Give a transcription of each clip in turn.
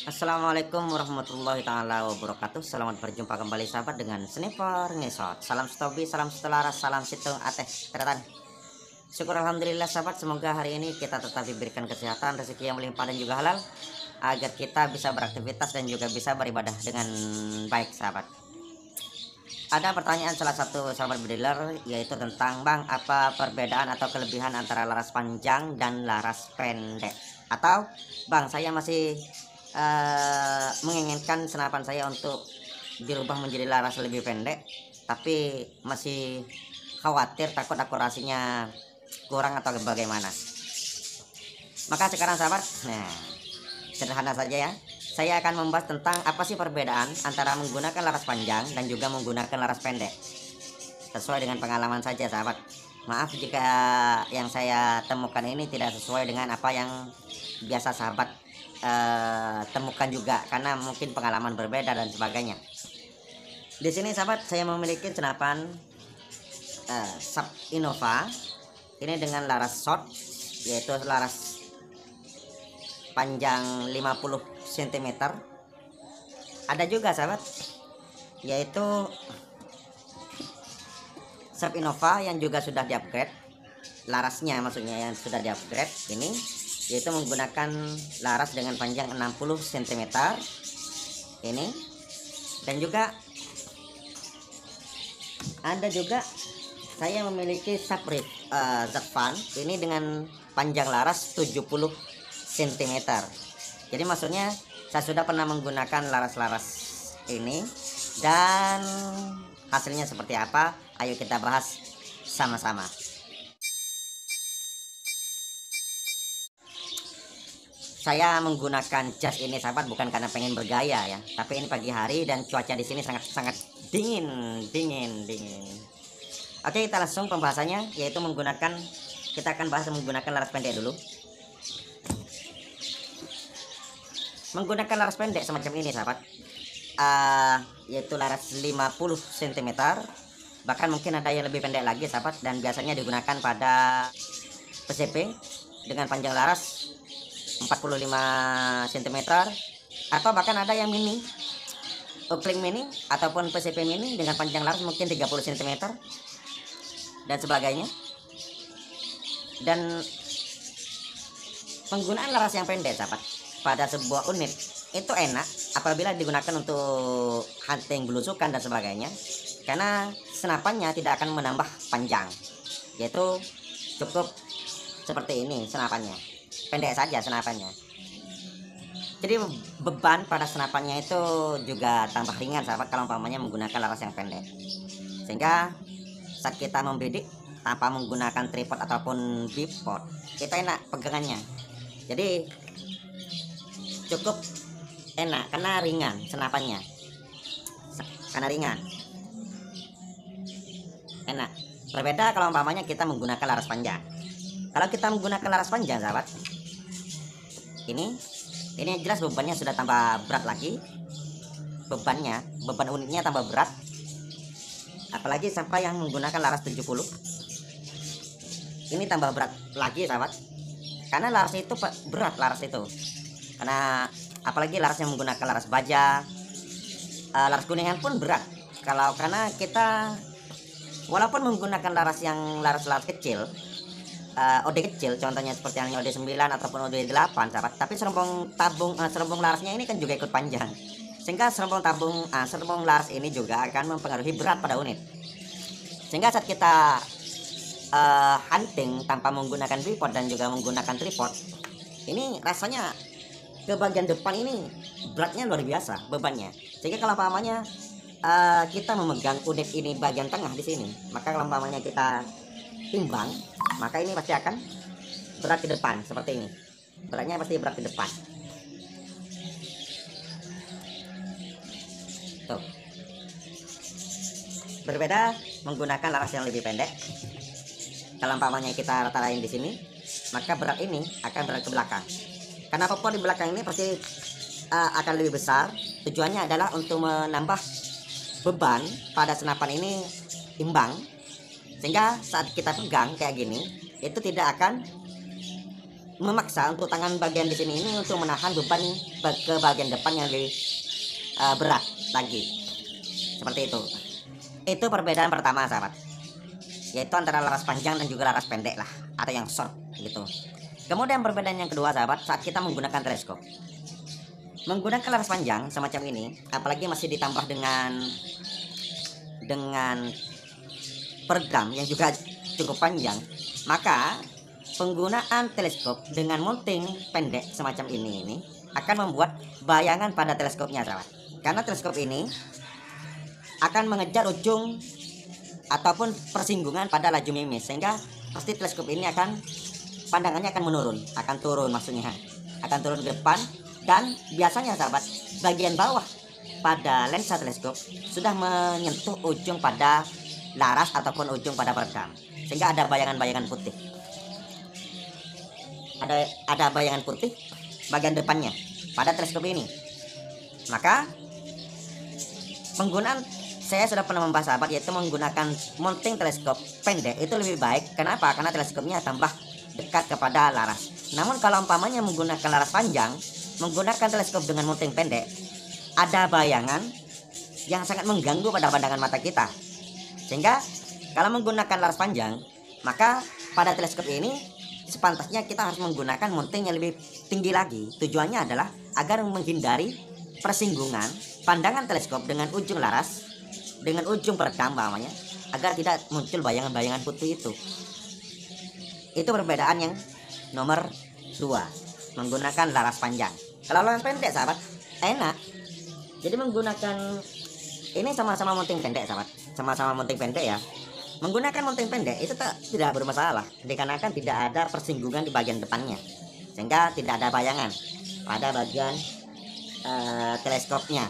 Assalamualaikum warahmatullahi taala wabarakatuh. Selamat berjumpa kembali sahabat dengan Sniper Ngesot. Salam stobi, salam setelaras, salam situng ateh teratan. Syukur alhamdulillah sahabat, semoga hari ini kita tetap diberikan kesehatan, rezeki yang melimpah dan juga halal, agar kita bisa beraktivitas dan juga bisa beribadah dengan baik sahabat. Ada pertanyaan salah satu sahabat bediler, yaitu tentang bang, apa perbedaan atau kelebihan antara laras panjang dan laras pendek? Atau bang, saya masih menginginkan senapan saya untuk dirubah menjadi laras lebih pendek, tapi masih khawatir takut akurasinya kurang atau bagaimana. Maka sekarang sahabat, nah sederhana saja ya, saya akan membahas tentang apa sih perbedaan antara menggunakan laras panjang dan juga menggunakan laras pendek, sesuai dengan pengalaman saja sahabat. Maaf jika yang saya temukan ini tidak sesuai dengan apa yang biasa sahabat temukan juga, karena mungkin pengalaman berbeda dan sebagainya. Di sini sahabat, saya memiliki senapan Sub Innova ini dengan laras short, yaitu laras panjang 50 cm. Ada juga sahabat, yaitu Sub Innova yang juga sudah diupgrade larasnya, maksudnya yang sudah diupgrade ini, yaitu menggunakan laras dengan panjang 60 cm ini. Dan juga ada juga saya memiliki Saprif Zakvan ini dengan panjang laras 70 cm. Jadi maksudnya saya sudah pernah menggunakan laras-laras ini dan hasilnya seperti apa, ayo kita bahas sama-sama. Saya menggunakan jas ini sahabat bukan karena pengen bergaya ya, tapi ini pagi hari dan cuaca di sini sangat dingin. Oke, kita langsung pembahasannya, yaitu kita akan bahas menggunakan laras pendek dulu. Menggunakan laras pendek semacam ini sahabat, yaitu laras 50 cm, bahkan mungkin ada yang lebih pendek lagi sahabat, dan biasanya digunakan pada PCP dengan panjang laras 45 cm, atau bahkan ada yang mini, Ukling mini ataupun PCP mini dengan panjang laras mungkin 30 cm dan sebagainya. Dan penggunaan laras yang pendek sahabat pada sebuah unit itu enak apabila digunakan untuk hunting belusukan dan sebagainya, karena senapannya tidak akan menambah panjang, yaitu cukup seperti ini senapannya, pendek saja senapannya. Jadi beban pada senapannya itu juga tambah ringan sahabat kalau umpamanya menggunakan laras yang pendek, sehingga saat kita membidik tanpa menggunakan tripod ataupun bipod itu enak pegangannya. Jadi cukup enak karena ringan senapannya, karena ringan enak. Berbeda kalau umpamanya kita menggunakan laras panjang. Kalau kita menggunakan laras panjang sahabat, ini jelas bebannya sudah tambah berat lagi, beban unitnya tambah berat, apalagi sampai yang menggunakan laras 70 ini tambah berat lagi sahabat, karena laras itu berat, laras itu karena apalagi laras yang menggunakan laras baja, laras kuningan pun berat. Karena kita walaupun menggunakan laras kecil, OD kecil, contohnya seperti yang OD 9 ataupun OD 8 sahabat, tapi serumpung larasnya ini kan juga ikut panjang, sehingga serumpung laras ini juga akan mempengaruhi berat pada unit, sehingga saat kita hunting tanpa menggunakan bipod dan juga menggunakan tripod, ini rasanya ke bagian depan ini beratnya luar biasa bebannya, sehingga kalau umpamanya kita memegang unit ini bagian tengah di sini, maka kalau umpamanya kita timbang, maka ini pasti akan berat ke depan seperti ini, beratnya pasti berat ke depan tuh. Berbeda menggunakan laras yang lebih pendek, kalau umpamanya kita rata-ratain di sini, maka berat ini akan berat ke belakang, karena popor di belakang ini pasti akan lebih besar. Tujuannya adalah untuk menambah beban pada senapan ini imbang, sehingga saat kita pegang kayak gini itu tidak akan memaksa untuk tangan bagian di sini ini untuk menahan beban ke bagian depan yang lebih berat lagi. Seperti itu. Itu perbedaan pertama sahabat, yaitu antara laras panjang dan juga laras pendek lah, atau yang short gitu. Kemudian perbedaan yang kedua sahabat, saat kita menggunakan teleskop. Menggunakan laras panjang semacam ini, apalagi masih ditambah dengan peredam yang juga cukup panjang, maka penggunaan teleskop dengan mounting pendek semacam ini akan membuat bayangan pada teleskopnya sahabat. Karena teleskop ini akan mengejar ujung ataupun persinggungan pada laju mimis, sehingga pasti teleskop ini pandangannya akan menurun, akan turun maksudnya, akan turun ke depan. Dan biasanya sahabat, bagian bawah pada lensa teleskop sudah menyentuh ujung pada laras ataupun ujung pada peredam, sehingga ada bayangan-bayangan putih. Ada bayangan putih bagian depannya pada teleskop ini. Maka penggunaan, saya sudah pernah membahas sahabat, yaitu menggunakan mounting teleskop pendek itu lebih baik. Kenapa? Karena teleskopnya tambah dekat kepada laras. Namun kalau umpamanya menggunakan laras panjang, menggunakan teleskop dengan mounting pendek, ada bayangan yang sangat mengganggu pada pandangan mata kita. Sehingga kalau menggunakan laras panjang, maka pada teleskop ini sepantasnya kita harus menggunakan mounting yang lebih tinggi lagi. Tujuannya adalah agar menghindari persinggungan pandangan teleskop dengan ujung laras, dengan ujung peredam namanya, agar tidak muncul bayangan-bayangan putih itu. Itu perbedaan yang nomor 2, menggunakan laras panjang. Kalau laras pendek sahabat, enak. Jadi menggunakan ini sama-sama mounting pendek sahabat, sama-sama mounting pendek ya. Menggunakan mounting pendek itu tidak bermasalah, dikarenakan tidak ada persinggungan di bagian depannya, sehingga tidak ada bayangan pada bagian teleskopnya.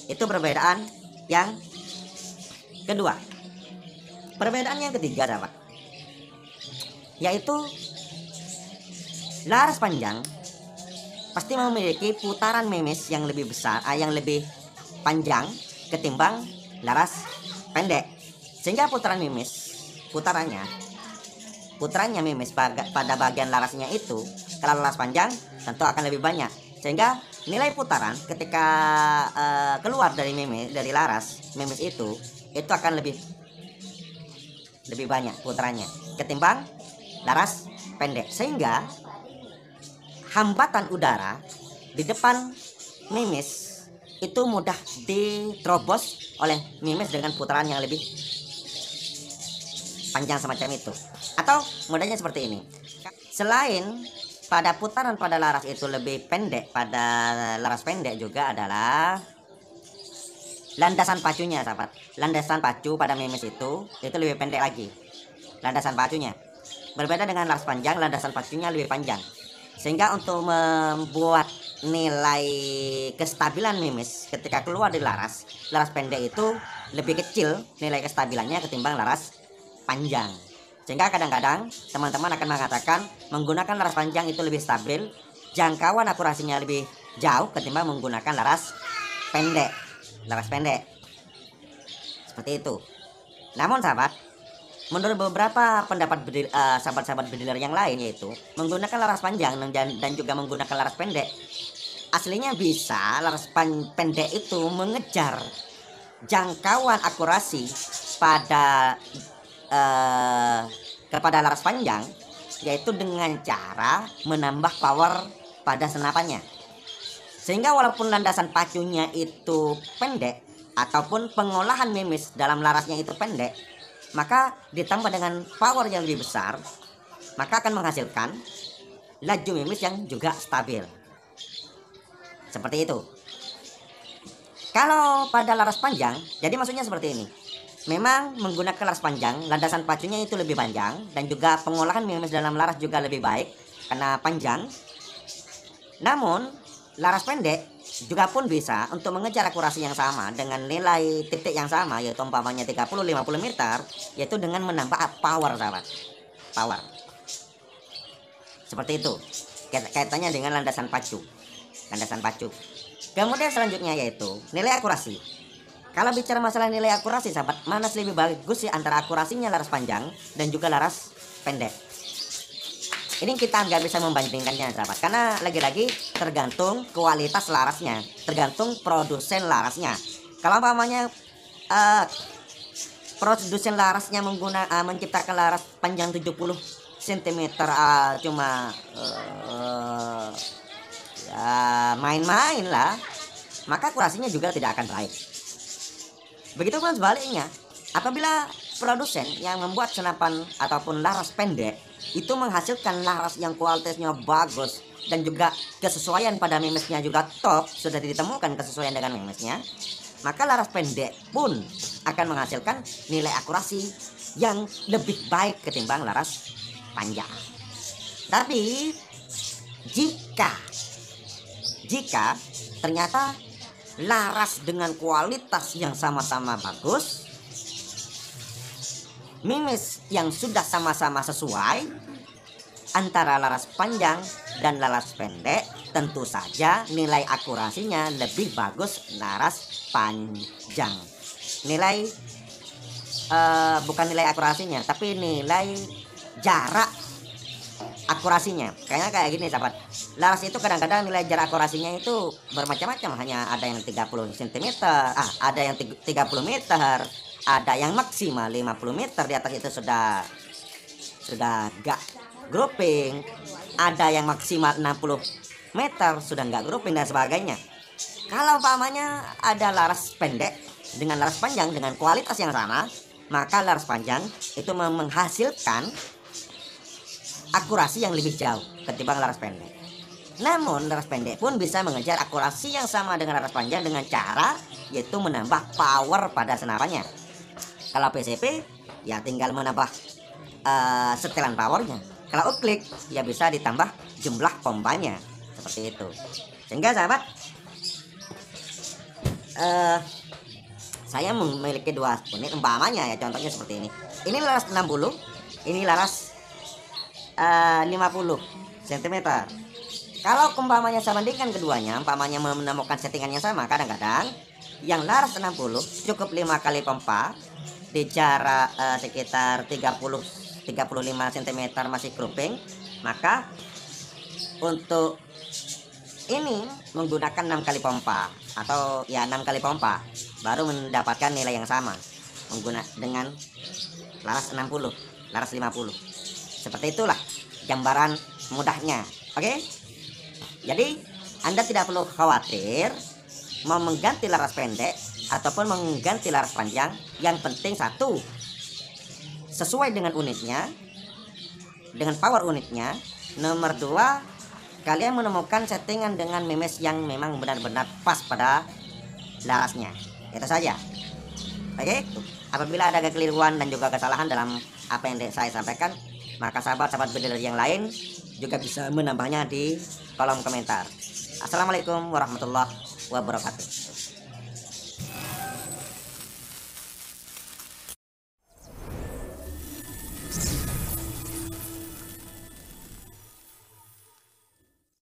Itu perbedaan yang kedua. Perbedaan yang ketiga sahabat, yaitu laras panjang pasti memiliki putaran mimis yang lebih besar, yang lebih panjang ketimbang laras pendek, sehingga putarannya mimis pada bagian larasnya itu, kalau laras panjang tentu akan lebih banyak, sehingga nilai putaran ketika keluar dari laras mimis itu akan lebih banyak putarannya ketimbang laras pendek, sehingga hambatan udara di depan mimis itu mudah diterobos oleh mimis dengan putaran yang lebih panjang semacam itu. Atau mudahnya seperti ini, selain pada putaran pada laras itu lebih pendek pada laras pendek, juga adalah landasan pacunya sahabat. Landasan pacu pada mimis itu lebih pendek lagi landasan pacunya. Berbeda dengan laras panjang, landasan pacunya lebih panjang, sehingga untuk membuat nilai kestabilan mimis ketika keluar dari laras pendek itu lebih kecil nilai kestabilannya ketimbang laras panjang. Sehingga kadang-kadang teman-teman akan mengatakan menggunakan laras panjang itu lebih stabil, jangkauan akurasinya lebih jauh ketimbang menggunakan laras pendek. Seperti itu. Namun sahabat, menurut beberapa pendapat sahabat-sahabat bediler yang lain, yaitu menggunakan laras panjang dan juga menggunakan laras pendek, aslinya bisa laras pendek itu mengejar jangkauan akurasi kepada laras panjang, yaitu dengan cara menambah power pada senapannya. Sehingga walaupun landasan pacunya itu pendek ataupun pengolahan mimis dalam larasnya itu pendek, maka ditambah dengan power yang lebih besar, maka akan menghasilkan laju mimis yang juga stabil. Seperti itu. Kalau pada laras panjang, jadi maksudnya seperti ini. Memang menggunakan laras panjang, landasan pacunya itu lebih panjang, dan juga pengolahan mimis dalam laras juga lebih baik karena panjang. Namun laras pendek juga pun bisa untuk mengejar akurasi yang sama dengan nilai titik yang sama, yaitu umpamanya 30-50 meter, yaitu dengan menambah power sahabat. Power. Seperti itu. Kaitannya dengan landasan pacu. Kemudian selanjutnya yaitu nilai akurasi. Kalau bicara masalah nilai akurasi sahabat, mana lebih bagus sih antara akurasinya laras panjang dan juga laras pendek? Ini kita nggak bisa membandingkannya sahabat, karena lagi-lagi tergantung kualitas larasnya, tergantung produsen larasnya. Kalau umpamanya produsen larasnya menciptakan laras panjang 70 cm cuma ya main-main lah, maka akurasinya juga tidak akan baik. Begitupun sebaliknya, apabila produsen yang membuat senapan ataupun laras pendek itu menghasilkan laras yang kualitasnya bagus dan juga kesesuaian pada memesnya juga top, sudah ditemukan kesesuaian dengan memesnya, maka laras pendek pun akan menghasilkan nilai akurasi yang lebih baik ketimbang laras panjang. Tapi jika ternyata laras dengan kualitas yang sama-sama bagus, mimis yang sudah sama-sama sesuai antara laras panjang dan laras pendek, tentu saja nilai akurasinya lebih bagus laras panjang. Nilai bukan nilai akurasinya, tapi nilai jarak akurasinya. Kayaknya kayak gini sahabat, laras itu kadang-kadang nilai jarak akurasinya itu bermacam-macam, hanya ada yang 30 cm, ada yang 30 meter, ada yang maksimal 50 meter, di atas itu sudah gak grouping, ada yang maksimal 60 meter sudah nggak grouping dan sebagainya. Kalau umpamanya ada laras pendek dengan laras panjang dengan kualitas yang sama, maka laras panjang itu menghasilkan akurasi yang lebih jauh ketimbang laras pendek. Namun laras pendek pun bisa mengejar akurasi yang sama dengan laras panjang dengan cara yaitu menambah power pada senapannya. Kalau PCP ya tinggal menambah setelan powernya. Kalau klik ya bisa ditambah jumlah pompanya, seperti itu. Sehingga sahabat, saya memiliki 2 unit umpamanya ya, contohnya seperti ini. Ini laras 60, ini laras 50 cm. Kalau umpamanya saya bandingkan keduanya, umpamanya menemukan settingan yang sama, kadang-kadang yang laras 60 cukup 5 kali pompa di jarak sekitar 35 cm masih grouping, maka untuk ini menggunakan 6 kali pompa atau ya 6 kali pompa baru mendapatkan nilai yang sama dengan laras 60, laras 50. Seperti itulah gambaran mudahnya. Oke? Jadi Anda tidak perlu khawatir mau mengganti laras pendek ataupun mengganti laras panjang. Yang penting satu, sesuai dengan unitnya, dengan power unitnya. Nomor 2, kalian menemukan settingan dengan memes yang memang benar-benar pas pada larasnya. Itu saja. Oke? Apabila ada kekeliruan dan juga kesalahan dalam apa yang saya sampaikan, maka sahabat-sahabat builder yang lain juga bisa menambahnya di kolom komentar. Assalamualaikum warahmatullahi wabarakatuh.